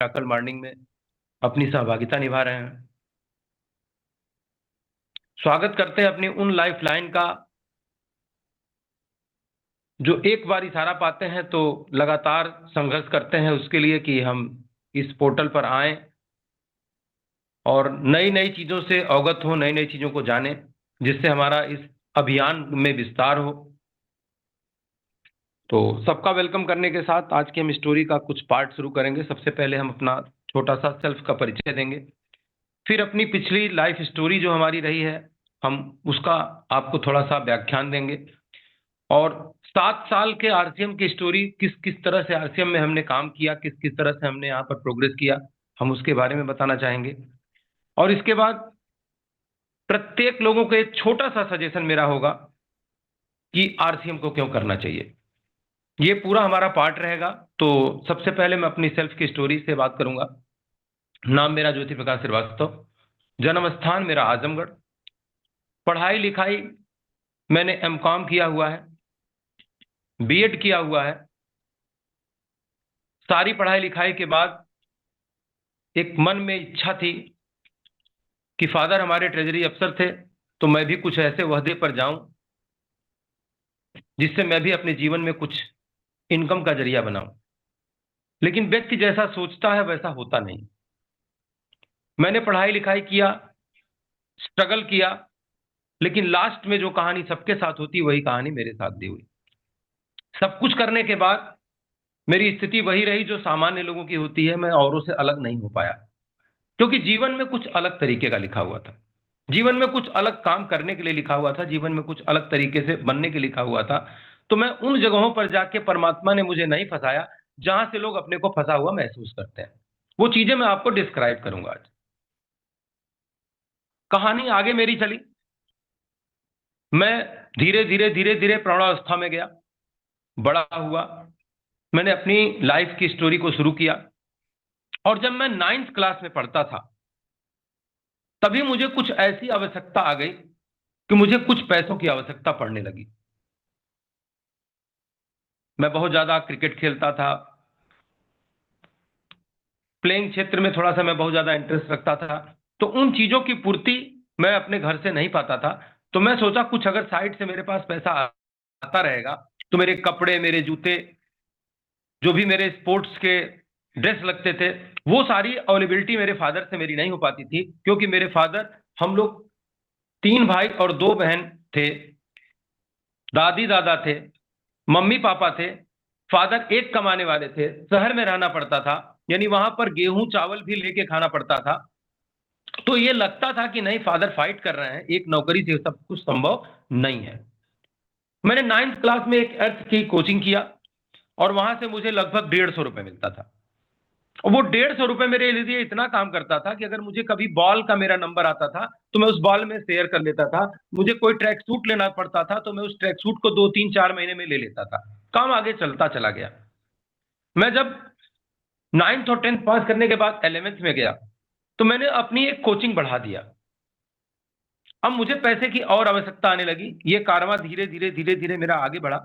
Miracle morning में अपनी सहभागिता निभा रहे हैं। स्वागत करते हैं अपनी उन लाइफ लाइन का जो एक बार इशारा पाते हैं तो लगातार संघर्ष करते हैं उसके लिए कि हम इस पोर्टल पर आएं और नई नई चीजों से अवगत हो, नई नई चीजों को जानें, जिससे हमारा इस अभियान में विस्तार हो। तो सबका वेलकम करने के साथ आज की हम स्टोरी का कुछ पार्ट शुरू करेंगे। सबसे पहले हम अपना छोटा सा सेल्फ का परिचय देंगे, फिर अपनी पिछली लाइफ स्टोरी जो हमारी रही है हम उसका आपको थोड़ा सा व्याख्यान देंगे, और 7 साल के आरसीएम की स्टोरी, किस किस तरह से आरसीएम में हमने काम किया, किस किस तरह से हमने यहाँ पर प्रोग्रेस किया, हम उसके बारे में बताना चाहेंगे। और इसके बाद प्रत्येक लोगों को एक छोटा सा सजेशन मेरा होगा कि आरसीएम को क्यों करना चाहिए। ये पूरा हमारा पार्ट रहेगा। तो सबसे पहले मैं अपनी सेल्फ की स्टोरी से बात करूंगा। नाम मेरा ज्योति प्रकाश श्रीवास्तव, जन्म स्थान मेरा आजमगढ़, पढ़ाई लिखाई मैंने एमकॉम किया हुआ है, बीएड किया हुआ है। सारी पढ़ाई लिखाई के बाद एक मन में इच्छा थी कि फादर हमारे ट्रेजरी अफसर थे, तो मैं भी कुछ ऐसे ओहदे पर जाऊं जिससे मैं भी अपने जीवन में कुछ इनकम का जरिया बनाऊं। लेकिन व्यक्ति जैसा सोचता है वैसा होता नहीं। मैंने पढ़ाई लिखाई किया, स्ट्रगल किया, लेकिन लास्ट में जो कहानी सबके साथ होती वही कहानी मेरे साथ भी हुई। सब कुछ करने के बाद मेरी स्थिति वही रही जो सामान्य लोगों की होती है। मैं औरों से अलग नहीं हो पाया, क्योंकि जीवन में कुछ अलग तरीके का लिखा हुआ था। जीवन में कुछ अलग काम करने के लिए लिखा हुआ था, जीवन में कुछ अलग तरीके से बनने के लिए लिखा हुआ था। तो मैं उन जगहों पर जाके परमात्मा ने मुझे नहीं फंसाया जहां से लोग अपने को फंसा हुआ महसूस करते हैं। वो चीजें मैं आपको डिस्क्राइब करूंगा आज। कहानी आगे मेरी चली। मैं धीरे धीरे धीरे धीरे प्रौढ़ावस्था में गया, बड़ा हुआ। मैंने अपनी लाइफ की स्टोरी को शुरू किया, और जब मैं 9th क्लास में पढ़ता था तभी मुझे कुछ ऐसी आवश्यकता आ गई कि मुझे कुछ पैसों की आवश्यकता पड़ने लगी। मैं बहुत ज्यादा क्रिकेट खेलता था, प्लेइंग क्षेत्र में थोड़ा सा मैं बहुत ज्यादा इंटरेस्ट रखता था। तो उन चीजों की पूर्ति मैं अपने घर से नहीं पाता था। तो मैं सोचा कुछ अगर साइड से मेरे पास पैसा आता रहेगा तो मेरे कपड़े, मेरे जूते, जो भी मेरे स्पोर्ट्स के ड्रेस लगते थे, वो सारी अवेलेबिलिटी मेरे फादर से मेरी नहीं हो पाती थी, क्योंकि मेरे फादर, हम लोग 3 भाई और 2 बहन थे, दादी दादा थे, मम्मी पापा थे। फादर एक कमाने वाले थे, शहर में रहना पड़ता था, यानी वहां पर गेहूं चावल भी लेके खाना पड़ता था। तो ये लगता था कि नहीं, फादर फाइट कर रहे हैं, एक नौकरी से सब कुछ संभव नहीं है। मैंने 9th क्लास में एक अर्थ की कोचिंग किया, और वहां से मुझे लगभग 150 रुपए मिलता था। और वो 150 रुपए मेरे लिए इतना काम करता था कि अगर मुझे कभी बॉल का मेरा नंबर आता था तो मैं उस बॉल में शेयर कर लेता था। मुझे कोई ट्रैक सूट लेना पड़ता था तो मैं उस ट्रैक सूट को 2 3 4 महीने में ले लेता था। काम आगे चलता चला गया। मैं जब 9th और 10th पास करने के बाद 11th में गया तो मैंने अपनी एक कोचिंग बढ़ा दिया। अब मुझे पैसे की और आवश्यकता आने लगी। ये कारवां धीरे धीरे धीरे धीरे मेरा आगे बढ़ा,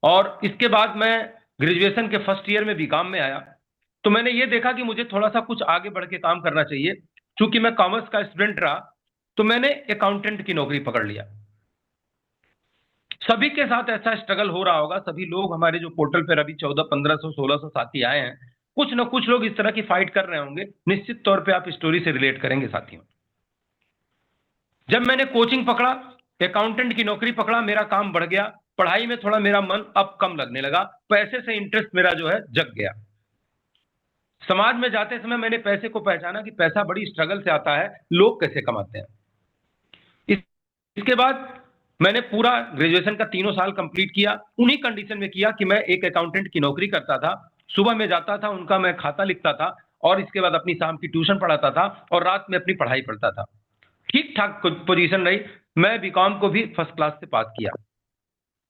और इसके बाद मैं ग्रेजुएशन के फर्स्ट ईयर में बीकॉम में आया। तो मैंने ये देखा कि मुझे थोड़ा सा कुछ आगे बढ़ के काम करना चाहिए। चूंकि मैं कॉमर्स का स्टूडेंट रहा तो मैंने अकाउंटेंट की नौकरी पकड़ लिया। सभी के साथ ऐसा स्ट्रगल हो रहा होगा। सभी लोग हमारे जो पोर्टल पर अभी 1400 1500 1600 साथी आए हैं, कुछ ना कुछ लोग इस तरह की फाइट कर रहे होंगे। निश्चित तौर पे आप स्टोरी से रिलेट करेंगे साथियों। जब मैंने कोचिंग पकड़ा, अकाउंटेंट की नौकरी पकड़ा, मेरा काम बढ़ गया। पढ़ाई में थोड़ा मेरा मन अब कम लगने लगा, पैसे से इंटरेस्ट मेरा जो है जग गया। समाज में जाते समय मैंने पैसे को पहचाना कि पैसा बड़ी स्ट्रगल से आता है, लोग कैसे कमाते हैं। इस, इसके बाद मैंने पूरा ग्रेजुएशन का 3 साल कंप्लीट किया। उन्हीं कंडीशन में किया कि मैं एक अकाउंटेंट की नौकरी करता था। सुबह में जाता था, उनका मैं खाता लिखता था, और इसके बाद अपनी शाम की ट्यूशन पढ़ाता था, और रात में अपनी पढ़ाई पढ़ता था। ठीक ठाक पोजीशन रही। मैं बीकॉम को भी फर्स्ट क्लास से पास किया।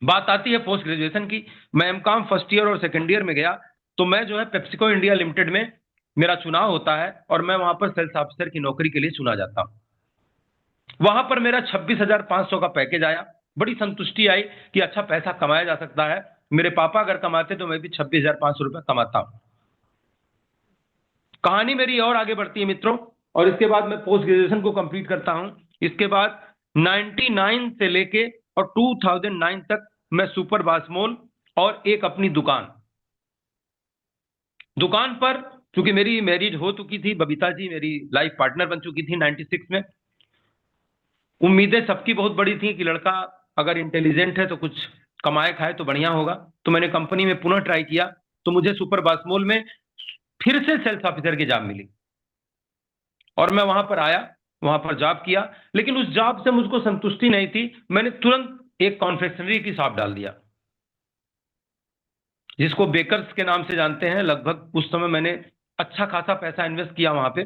बात आती है पोस्ट ग्रेजुएशन की। मैं एमकॉम फर्स्ट ईयर और सेकंड ईयर में गया तो मैं जो है पेप्सिको इंडिया लिमिटेड में मेरा चुनाव होता है, और मैं वहां पर सेल्स ऑफिसर की नौकरी के लिए चुना जाता हूं। वहां पर मेरा 26,500 का पैकेज आया। बड़ी संतुष्टि आई कि अच्छा पैसा कमाया जा सकता है। मेरे पापा अगर कमाते तो मैं भी 26,500 रुपये कमाता हूं। कहानी मेरी और आगे बढ़ती है मित्रों, और इसके बाद मैं पोस्ट ग्रेजुएशन को कंप्लीट करता हूं। इसके बाद 99 से लेके और 2009 तक मैं सुपर बासमोल और एक अपनी दुकान पर, चूंकि मेरी मैरिज हो चुकी थी, बबीता जी मेरी लाइफ पार्टनर बन चुकी थी 96 में। उम्मीदें सबकी बहुत बड़ी थी कि लड़का अगर इंटेलिजेंट है तो कुछ कमाए खाए तो बढ़िया होगा। तो मैंने कंपनी में पुनः ट्राई किया, तो मुझे सुपर बासमोल में फिर से सेल्स ऑफिसर की जॉब मिली और मैं वहां पर आया, वहां पर जॉब किया। लेकिन उस जॉब से मुझको संतुष्टि नहीं थी, मैंने तुरंत एक कॉन्फेक्शनरी की शॉप डाल दिया, जिसको बेकर्स के नाम से जानते हैं। लगभग उस समय मैंने अच्छा खासा पैसा इन्वेस्ट किया वहां पे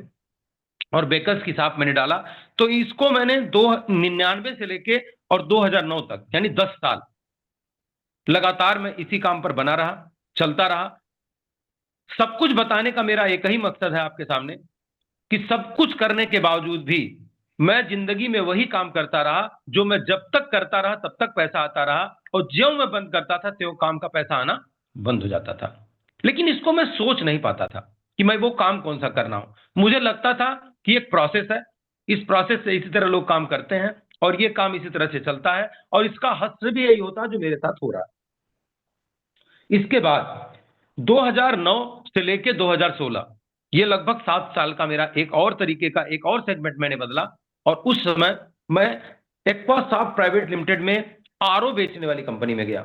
और बेकर्स की शॉप मैंने डाला। तो इसको मैंने 299 से लेके और 2009 तक, यानी 10 साल लगातार मैं इसी काम पर बना रहा, चलता रहा। सब कुछ बताने का मेरा एक ही मकसद है आपके सामने, कि सब कुछ करने के बावजूद भी मैं जिंदगी में वही काम करता रहा जो मैं जब तक करता रहा तब तक पैसा आता रहा, और ज्यों मैं बंद करता था त्यों काम का पैसा आना बंद हो जाता था। लेकिन इसको मैं सोच नहीं पाता था कि मैं वो काम कौन सा करना हूं। मुझे लगता था कि एक प्रोसेस है, इस प्रोसेस से इसी तरह लोग काम करते हैं और ये काम इसी तरह से चलता है, और इसका हश्र भी यही होता है जो मेरे साथ हो रहा है। इसके बाद 2009 से लेके 2016, ये लगभग 7 साल का मेरा एक और तरीके का एक और सेगमेंट मैंने बदला। और उस समय मैं एक्वासॉफ्ट प्राइवेट लिमिटेड में आरओ बेचने वाली कंपनी में गया।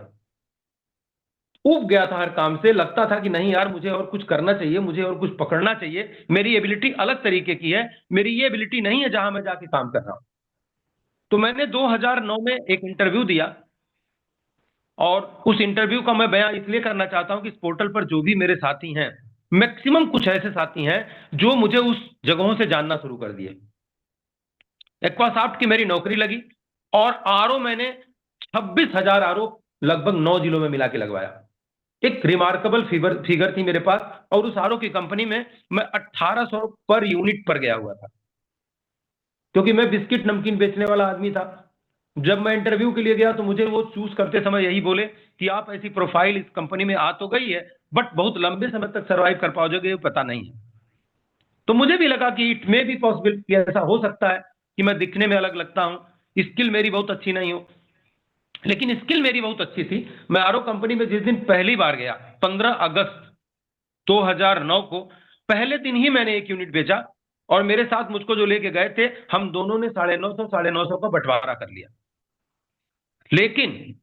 ऊब गया था हर काम से, लगता था कि नहीं यार मुझे और कुछ करना चाहिए, मुझे और कुछ पकड़ना चाहिए, मेरी एबिलिटी अलग तरीके की है, मेरी ये एबिलिटी नहीं है जहां मैं जाके काम कर रहा हूं। तो मैंने 2009 में एक इंटरव्यू दिया, और उस इंटरव्यू का मैं बयान इसलिए करना चाहता हूं कि इस पोर्टल पर जो भी मेरे साथी हैं, मैक्सिमम कुछ ऐसे साथी हैं जो मुझे उस जगहों से जानना शुरू कर दिए। एक्वासॉफ्ट की मेरी नौकरी लगी और आरओ मैंने 26,000 आरओ लगभग 9 जिलों में मिला के लगवाया। एक रिमार्केबल फिगर थी मेरे पास, और उस आरओ की कंपनी में मैं 1800 पर यूनिट पर गया हुआ था, क्योंकि मैं बिस्किट नमकीन बेचने वाला आदमी था। जब मैं इंटरव्यू के लिए गया तो मुझे वो चूज करते समय यही बोले कि आप ऐसी प्रोफाइल इस कंपनी में आ तो गई है, बट बहुत लंबे समय तक सर्वाइव कर पाओगे ये पता नहीं है। तो मुझे भी लगा कि इट मे बी पॉसिबल कि ऐसा हो सकता है कि मैं दिखने में अलग लगता हूं, स्किल मेरी बहुत अच्छी नहीं हो। लेकिन स्किल मेरी बहुत अच्छी थी। मैं आरओ कंपनी में जिस दिन पहली बार गया, 15 अगस्त 2009 को, पहले दिन ही मैंने एक यूनिट बेचा, और मेरे साथ मुझको जो लेके गए थे, हम दोनों ने 950 का बंटवारा कर लिया। लेकिन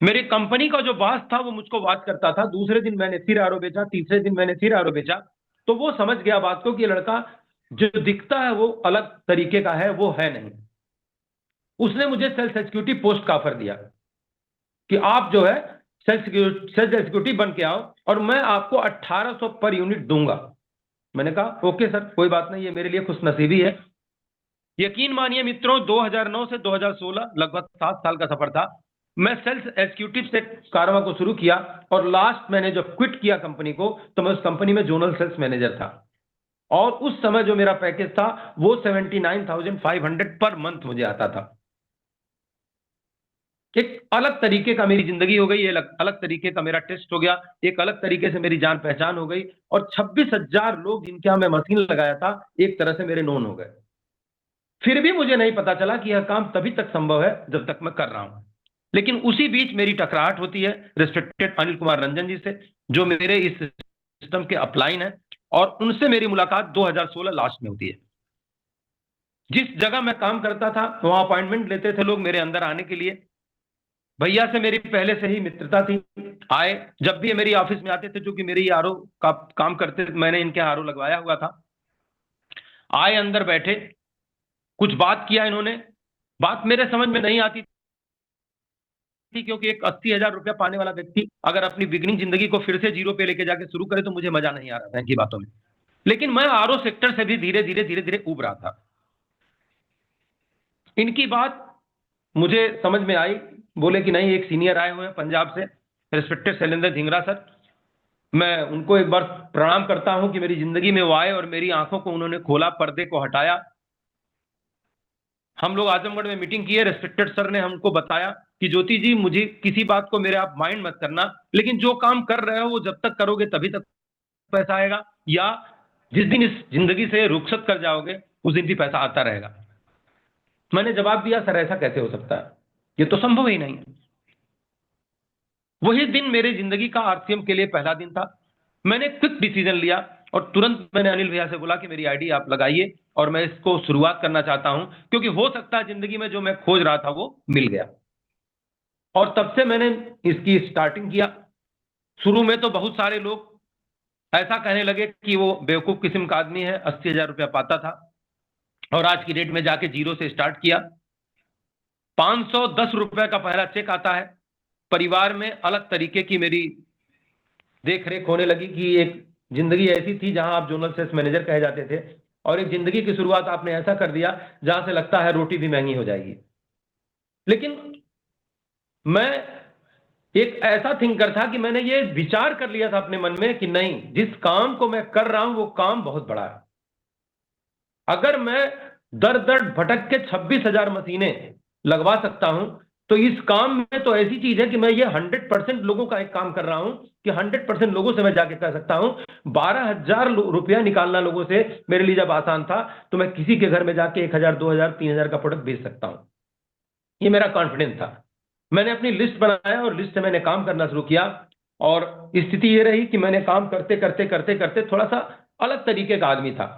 मेरी कंपनी का जो बॉस था वो मुझको बात करता था, दूसरे दिन मैंने फिर आरओ बेचा, तीसरे दिन मैंने फिर आरओ बेचा। तो वो समझ गया बात को कि लड़का जो दिखता है वो अलग तरीके का है, वो है नहीं। उसने मुझे सेल्स एग्जीक्यूटिव पोस्ट का ऑफर दिया कि आप जो है सेल्स एग्जीक्यूटिव बन के आओ और मैं आपको 1800 पर यूनिट दूंगा। मैंने कहा ओके सर, कोई बात नहीं, ये मेरे लिए खुशनसीबी है। यकीन मानिए मित्रों, 2009 से 2016 लगभग 7 साल का सफर था। मैं सेल्स एग्जीक्यूटिव से कारवां को शुरू किया, और लास्ट मैंने जब क्विट किया कंपनी को, तो मैं उस कंपनी में जोनल सेल्स मैनेजर था। और उस समय जो मेरा पैकेज था वो 79,500 पर मंथ मुझे आता था। एक अलग तरीके का मेरी जिंदगी हो गई, अलग तरीके का मेरा टेस्ट हो गया, एक अलग तरीके से मेरी जान पहचान हो गई, और 26,000 लोग जिनके यहां मैं मशीन लगाया था एक तरह से मेरे नोन हो गए। फिर भी मुझे नहीं पता चला कि यह काम तभी तक संभव है जब तक मैं कर रहा हूं। लेकिन उसी बीच मेरी टकराहट होती है रिस्पेक्टेड अनिल कुमार रंजन जी से, जो मेरे इस सिस्टम के अपलाइन है, और उनसे मेरी मुलाकात 2016 लास्ट में होती है। जिस जगह मैं काम करता था वहां अपॉइंटमेंट लेते थे लोग मेरे अंदर आने के लिए। भैया से मेरी पहले से ही मित्रता थी। आए, जब भी ये मेरी ऑफिस में आते थे, जो कि मेरी आरओ का काम करते थे, मैंने इनके आरओ लगवाया हुआ था। आए, अंदर बैठे, कुछ बात किया इन्होंने। बात मेरे समझ में नहीं आती थी, क्योंकि एक 80,000 रुपया पाने वाला व्यक्ति अगर अपनी बिगनिंग जिंदगी को फिर से जीरो पे लेके जाके शुरू करे तो मुझे मजा नहीं आ रहा था इनकी बातों में। लेकिन मैं आरओ सेक्टर से भी धीरे धीरे धीरे धीरे उब रहा था। इनकी बात मुझे समझ में आई। बोले कि नहीं, एक सीनियर आए हुए हैं पंजाब से, रिस्पेक्टेड शैलेंद्र धिंगरा सर। मैं उनको एक बार प्रणाम करता हूं कि मेरी जिंदगी में वो आए और मेरी आंखों को उन्होंने खोला, पर्दे को हटाया। हम लोग आजमगढ़ में मीटिंग की है। रिस्पेक्टेड सर ने हमको बताया कि ज्योति जी, मुझे किसी बात को मेरे आप माइंड मत करना, लेकिन जो काम कर रहे हो वो जब तक करोगे तभी तक पैसा आएगा, या जिस दिन इस जिंदगी से रुखसत कर जाओगे उस दिन भी पैसा आता रहेगा। मैंने जवाब दिया, सर ऐसा कैसे हो सकता है, ये तो संभव ही नहीं है। वही दिन मेरी जिंदगी का आरसीएम के लिए पहला दिन था। मैंने क्विक डिसीजन लिया और तुरंत मैंने अनिल भैया से बोला कि मेरी आईडी आप लगाइए और मैं इसको शुरुआत करना चाहता हूं, क्योंकि हो सकता है जिंदगी में जो मैं खोज रहा था वो मिल गया। और तब से मैंने इसकी स्टार्टिंग किया। शुरू में तो बहुत सारे लोग ऐसा कहने लगे कि वो बेवकूफ किस्म का आदमी है, 80,000 रुपया पाता था, और आज की डेट में जाके जीरो से स्टार्ट किया। 510 रुपए का पहला चेक आता है। परिवार में अलग तरीके की मेरी देख रेख होने लगी कि एक जिंदगी ऐसी थी जहां आप जोनल सेल्स मैनेजर कहे जाते थे, और एक जिंदगी की शुरुआत आपने ऐसा कर दिया जहां से लगता है रोटी भी महंगी हो जाएगी। लेकिन मैं एक ऐसा थिंकर था कि मैंने ये विचार कर लिया था अपने मन में कि नहीं, जिस काम को मैं कर रहा हूं वो काम बहुत बड़ा है। अगर मैं दर दर भटक के 26,000 मशीनें लगवा सकता हूं, तो इस काम में तो ऐसी चीज है कि मैं ये 100% लोगों का एक काम कर रहा हूं कि 100% लोगों से मैं जाके कह सकता हूं। 12,000 रुपया निकालना लोगों से मेरे लिए जब आसान था, तो मैं किसी के घर में जाके 1,000, 2,000, 3,000 का प्रोडक्ट बेच सकता हूं। ये मेरा कॉन्फिडेंस था। मैंने अपनी लिस्ट बनाया और लिस्ट से मैंने काम करना शुरू किया, और स्थिति ये रही कि मैंने काम करते करते करते करते थोड़ा सा अलग तरीके का आदमी था।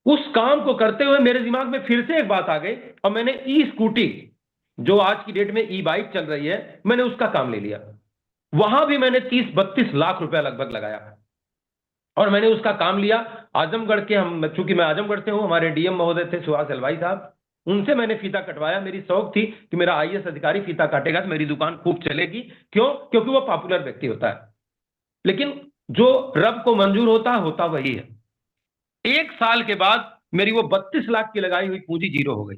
उस काम को करते हुए मेरे दिमाग में फिर से एक बात आ गई, और मैंने ई स्कूटी, जो आज की डेट में ई बाइक चल रही है, मैंने उसका काम ले लिया। वहां भी मैंने 30-32 लाख रुपया लगभग लगाया, और मैंने उसका काम लिया। आजमगढ़ के, हम चूंकि मैं आजमगढ़ से हूं, हमारे डीएम महोदय थे सुहास हलवाई साहब, उनसे मैंने फीता कटवाया। मेरी शौक थी कि मेरा आईएएस अधिकारी फीता काटेगा तो मेरी दुकान खूब चलेगी। क्यों? क्योंकि वो पॉपुलर व्यक्ति होता है। लेकिन जो रब को मंजूर होता वही है। 1 साल के बाद मेरी वो 32 लाख की लगाई हुई पूंजी जीरो हो गई।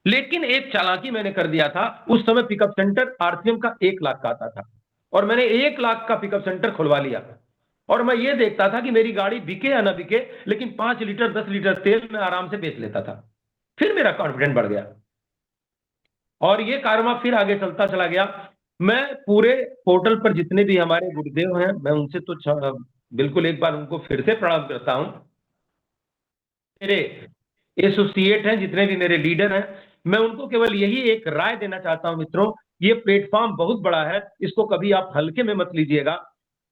लेकिन एक चालाकी मैंने कर दिया था। उस समय पिकअप सेंटर आरसीएम का 1 लाख का आता था, और मैंने 1 लाख का पिकअप सेंटर खुलवा लिया। और मैं ये देखता था कि मेरी गाड़ी बिके या ना बिके, लेकिन 5 लीटर 10 लीटर तेल मैं आराम से बेच लेता था। फिर मेरा कॉन्फिडेंस बढ़ गया, और ये कारवा फिर आगे चलता चला गया। मैं पूरे पोर्टल पर जितने भी हमारे गुरुदेव हैं, मैं उनसे तो बिल्कुल एक बार उनको फिर से प्रणाम करता हूं। मेरे एसोसिएट हैं, जितने भी मेरे लीडर हैं, मैं उनको केवल यही एक राय देना चाहता हूं, मित्रों, ये प्लेटफॉर्म बहुत बड़ा है, इसको कभी आप हल्के में मत लीजिएगा।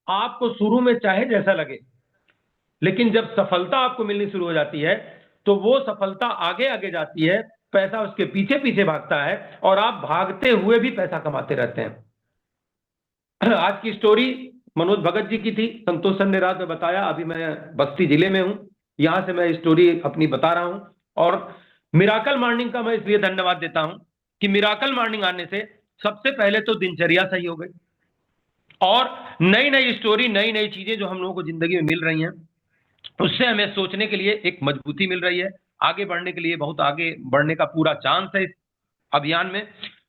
आपको शुरू में चाहे जैसा लगे, लेकिन जब सफलता आपको मिलनी शुरू हो जाती है, तो वो सफलता आगे आगे जाती है, पैसा उसके पीछे पीछे भागता है, और आप भागते हुए भी पैसा कमाते रहते हैं। आज की स्टोरी मनोज भगत जी की थी, संतोष सर ने रात में बताया। अभी मैं बस्ती जिले में हूं, यहां से मैं स्टोरी अपनी बता रहा हूं। और मिराकल मॉर्निंग का मैं इसलिए धन्यवाद देता हूं कि मिराकल मॉर्निंग आने से सबसे पहले तो दिनचर्या सही हो गई, और नई नई स्टोरी, नई नई चीजें जो हम लोगों को जिंदगी में मिल रही हैं, उससे हमें सोचने के लिए एक मजबूती मिल रही है। आगे बढ़ने के लिए, बहुत आगे बढ़ने का पूरा चांस है इस अभियान में।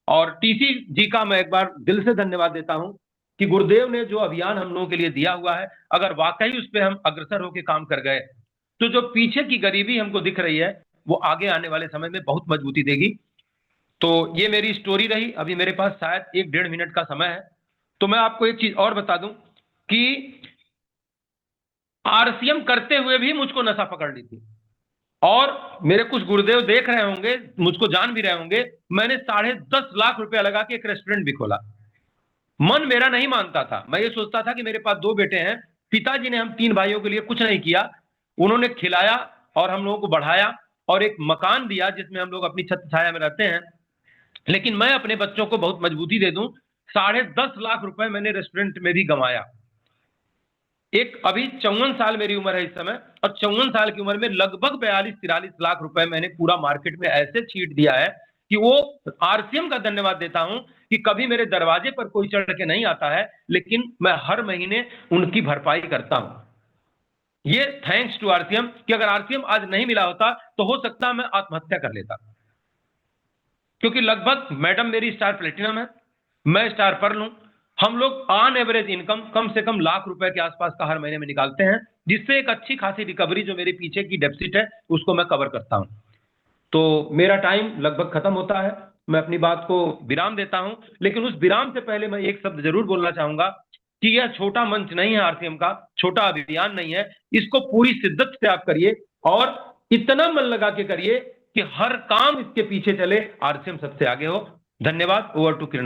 और टीसी जी का मैं एक बार दिल से धन्यवाद देता हूं कि गुरुदेव ने जो अभियान हम लोगों के लिए दिया हुआ है, अगर वाकई उस पर हम अग्रसर होकर काम कर गए, तो जो पीछे की गरीबी हमको दिख रही है, वो आगे आने वाले समय में बहुत मजबूती देगी। तो ये मेरी स्टोरी रही। अभी मेरे पास शायद 1-1.5 मिनट का समय है, तो मैं आपको एक चीज और बता दूं कि आरसीएम करते हुए भी मुझको नशा पकड़ ली थी, और मेरे कुछ गुरुदेव देख रहे होंगे, मुझको जान भी रहे होंगे। मैंने 10.5 लाख रुपया लगा के एक रेस्टोरेंट भी खोला। मन मेरा नहीं मानता था। मैं ये सोचता था कि मेरे पास 2 बेटे हैं, पिताजी ने हम 3 भाइयों के लिए कुछ नहीं किया। उन्होंने खिलाया और हम लोगों को बढ़ाया, और एक मकान दिया जिसमें हम लोग अपनी छत छाया में रहते हैं। लेकिन मैं अपने बच्चों को बहुत मजबूती दे दूं, 10.5 लाख रुपए मैंने रेस्टोरेंट में भी गंवाया। एक अभी 54 साल मेरी उम्र है इस समय, और 54 साल की उम्र में लगभग 42-43 लाख रुपए मैंने पूरा मार्केट में ऐसे छीट दिया है कि वो आरसीएम का धन्यवाद देता हूं कि कभी मेरे दरवाजे पर कोई चढ़ के नहीं आता है, लेकिन मैं हर महीने उनकी भरपाई करता हूं। ये थैंक्स टू आरसीएम, कि अगर आरसीएम आज नहीं मिला होता तो हो सकता मैं आत्महत्या कर लेता, क्योंकि लगभग मैडम मेरी स्टार प्लेटिनम है, मैं स्टार पर्ल हूं। हम लोग ऑन एवरेज इनकम कम से कम लाख रुपए के आसपास का हर महीने में निकालते हैं, जिससे एक अच्छी खासी रिकवरी जो मेरे पीछे की डेफिसिट है उसको मैं कवर करता हूं। तो मेरा टाइम लगभग खत्म होता है, मैं अपनी बात को विराम देता हूं। लेकिन उस विराम से पहले मैं एक शब्द जरूर बोलना चाहूंगा कि यह छोटा मंच नहीं है आरसीएम का, छोटा अभियान नहीं है, इसको पूरी शिद्दत से आप करिए और इतना मन लगा के करिए कि हर काम इसके पीछे चले, आरसीएम सबसे आगे हो। धन्यवाद। Over to Kiran.